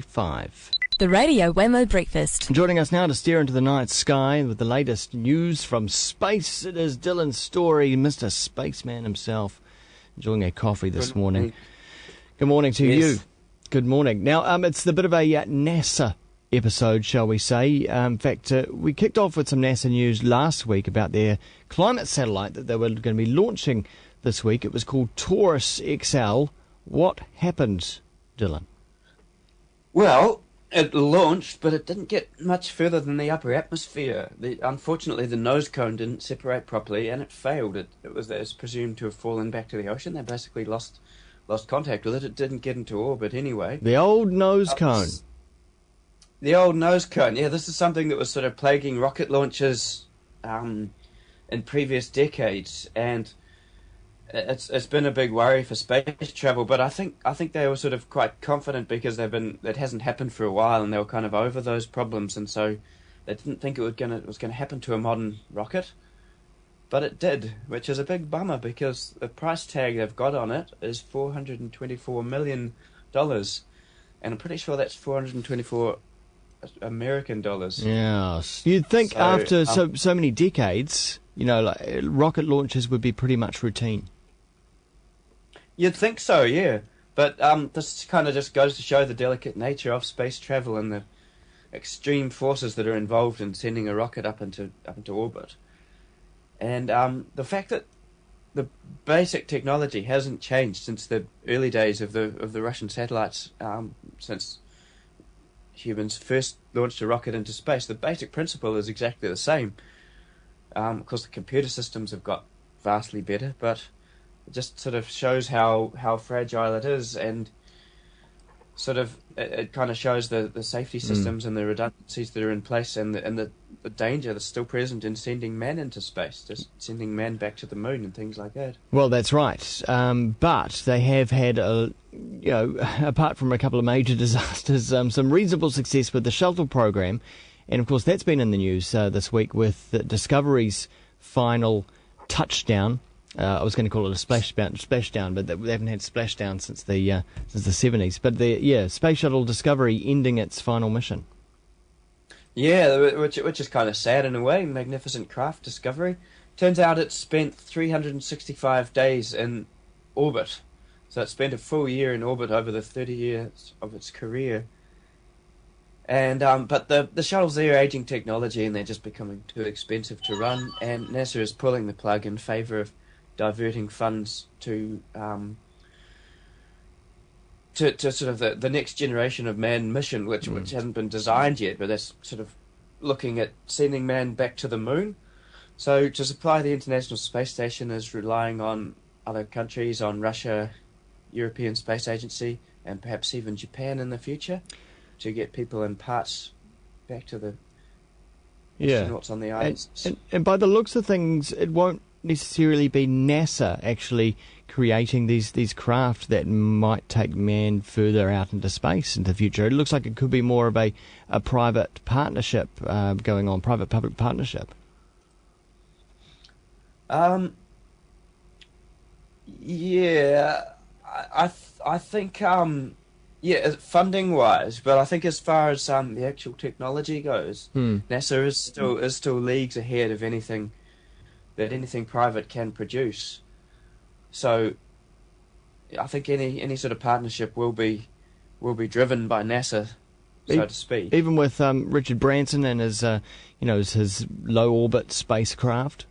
5. The Radio Wammo Breakfast. Joining us now to steer into the night sky with the latest news from space, it is Dylan Storey, Mr. Spaceman himself, enjoying a coffee this morning. Good morning to you. Good morning. Now, it's a bit of a NASA episode, shall we say. In fact, we kicked off with some NASA news last week about their climate satellite that they were going to be launching this week. It was called Taurus XL. What happened, Dylan? Well, it launched, but it didn't get much further than the upper atmosphere. Unfortunately, the nose cone didn't separate properly, and it failed. It was presumed to have fallen back to the ocean. They basically lost contact with it. It didn't get into orbit anyway. The old nose cone. The old nose cone. Yeah, this is something that was sort of plaguing rocket launches in previous decades, and it's been a big worry for space travel. But I think they were sort of quite confident because it hasn't happened for a while, and they were kind of over those problems, and so they didn't think it was going to happen to a modern rocket. But it did, which is a big bummer because the price tag they've got on it is $424 million, and I'm pretty sure that's 424 American dollars. Yes, you'd think after so many decades, like rocket launches would be pretty much routine. You'd think so, yeah. But this kind of just goes to show the delicate nature of space travel and the extreme forces that are involved in sending a rocket up into orbit. And the fact that the basic technology hasn't changed since the early days of the Russian satellites, since humans first launched a rocket into space, the basic principle is exactly the same. Of course, the computer systems have got vastly better, but it just sort of shows how fragile it is, and sort of it kind of shows the safety systems and the redundancies that are in place, and the danger that's still present in sending man into space, just sending man back to the moon and things like that. Well, that's right. But they have had, apart from a couple of major disasters, some reasonable success with the shuttle program. And, of course, that's been in the news this week with Discovery's final touchdown. I was going to call it a splashdown, but they haven't had splashdown since the 70s. But Space Shuttle Discovery ending its final mission. Yeah, which is kind of sad in a way. Magnificent craft, Discovery. Turns out it spent 365 days in orbit. So it spent a full year in orbit over the 30 years of its career. And but the shuttles, they're aging technology, and they're just becoming too expensive to run. And NASA is pulling the plug in favour of diverting funds to sort of the next generation of manned mission, which hasn't been designed yet, but that's sort of looking at sending man back to the moon. So to supply the International Space Station is relying on other countries, on Russia, European Space Agency, and perhaps even Japan in the future, to get people in parts back to the astronauts on the islands. And by the looks of things, it won't necessarily be NASA actually creating these craft that might take man further out into space into the future. It looks like it could be more of a private partnership going on, private-public partnership. Yeah, I think funding-wise, but I think as far as the actual technology goes, NASA is still leagues ahead of anything private can produce. So I think any sort of partnership will be driven by NASA, so to speak. Even with Richard Branson and his his low orbit spacecraft.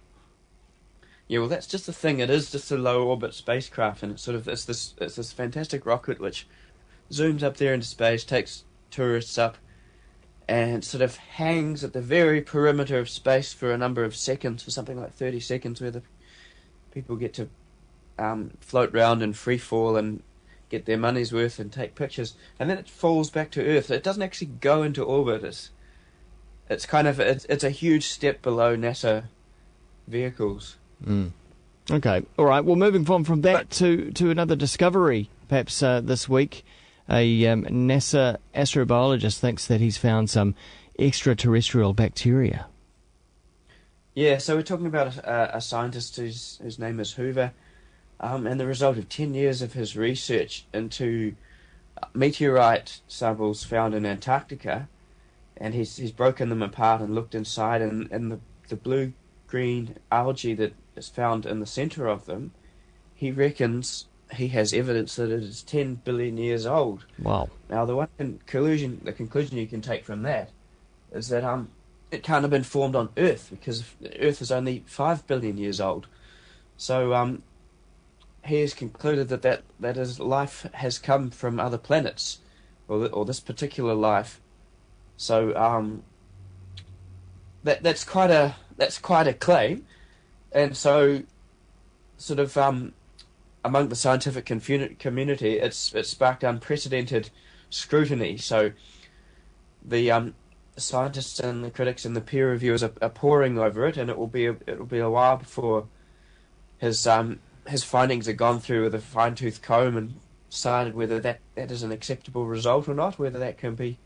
Yeah, well, that's just the thing. It is just a low orbit spacecraft, and it's this fantastic rocket which zooms up there into space, takes tourists up, and sort of hangs at the very perimeter of space for a number of seconds, for something like 30 seconds, where the people get to float around and free fall and get their money's worth and take pictures, and then it falls back to Earth. It doesn't actually go into orbit. It's a huge step below NASA vehicles. Okay, all right. Well, moving on from that to another discovery, perhaps this week. A NASA astrobiologist thinks that he's found some extraterrestrial bacteria. Yeah, so we're talking about a scientist whose name is Hoover, and the result of 10 years of his research into meteorite samples found in Antarctica, and he's broken them apart and looked inside, and the blue-green algae that is found in the centre of them, he reckons he has evidence that it is 10 billion years old. Wow. Now, the conclusion you can take from that is that it can't have been formed on Earth, because Earth is only 5 billion years old. So he has concluded that is life has come from other planets, or this particular life. So that's quite a claim, and so sort of among the scientific community, it's sparked unprecedented scrutiny. So the scientists and the critics and the peer reviewers are poring over it, and it will be a while before his findings are gone through with a fine-tooth comb and decided whether that is an acceptable result or not, whether that can be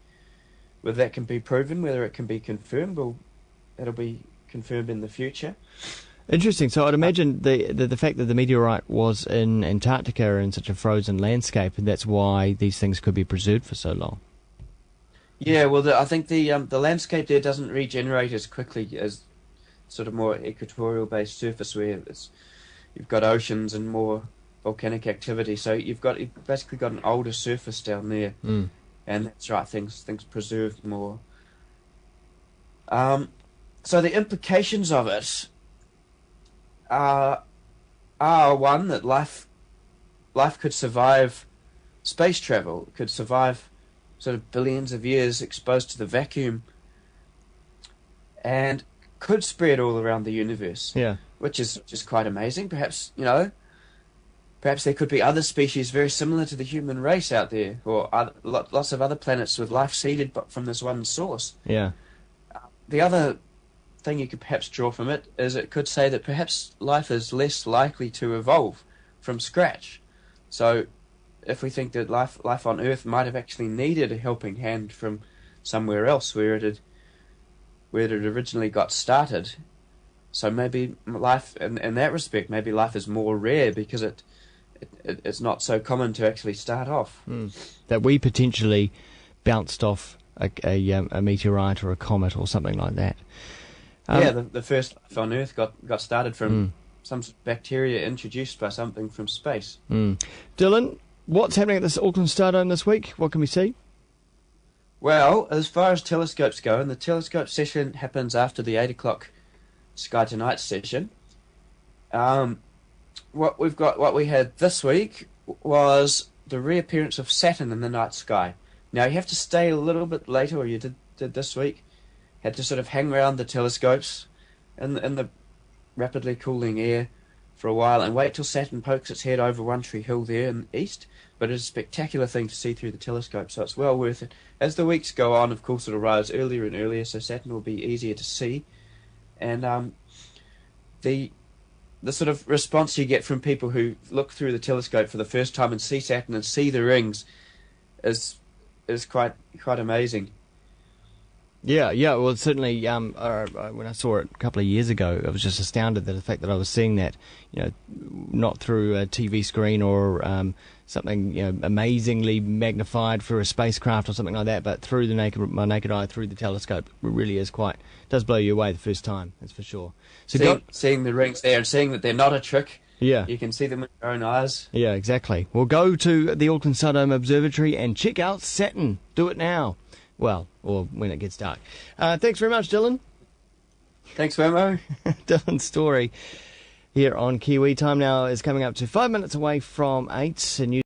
proven, whether it can be confirmed, or it'll be confirmed in the future. Interesting. So I'd imagine the fact that the meteorite was in Antarctica in such a frozen landscape, and that's why these things could be preserved for so long. Yeah, well, I think the landscape there doesn't regenerate as quickly as sort of more equatorial-based surface where you've got oceans and more volcanic activity. So you've basically got an older surface down there, and that's right, things preserved more. So the implications of it are one, that life could survive space travel, could survive sort of billions of years exposed to the vacuum, and could spread all around the universe. Yeah, which is quite amazing. Perhaps there could be other species very similar to the human race out there, or lots of other planets with life seeded from this one source. Yeah. The other thing you could perhaps draw from it is it could say that perhaps life is less likely to evolve from scratch. So if we think that life on Earth might have actually needed a helping hand from somewhere else where it originally got started, so maybe life, in that respect, maybe life is more rare because it's not so common to actually start off. That we potentially bounced off a meteorite or a comet or something like that. The first life on Earth got started from some bacteria introduced by something from space. Dylan, what's happening at this Auckland Stardome this week? What can we see? Well, as far as telescopes go, and the telescope session happens after the 8 o'clock Sky Tonight session. What we had this week was the reappearance of Saturn in the night sky. Now you have to stay a little bit later, or you did this week. Had to sort of hang around the telescopes in the rapidly cooling air for a while and wait till Saturn pokes its head over One Tree Hill there in the east. But it's a spectacular thing to see through the telescope, so it's well worth it. As the weeks go on, of course, it'll rise earlier and earlier, so Saturn will be easier to see. And the sort of response you get from people who look through the telescope for the first time and see Saturn and see the rings is quite amazing. Yeah. Well, certainly. When I saw it a couple of years ago, I was just astounded at the fact that I was seeing that, not through a TV screen or something, amazingly magnified through a spacecraft or something like that, but through my naked eye, through the telescope. It really does blow you away the first time. That's for sure. So seeing the rings there and seeing that they're not a trick. Yeah. You can see them with your own eyes. Yeah, exactly. Well, go to the Auckland Stardome Observatory and check out Saturn. Do it now. Well, or when it gets dark. Thanks very much, Dylan. Thanks, Wammo. Dylan Storey here on Kiwi. Time now is coming up to 5 minutes away from 8.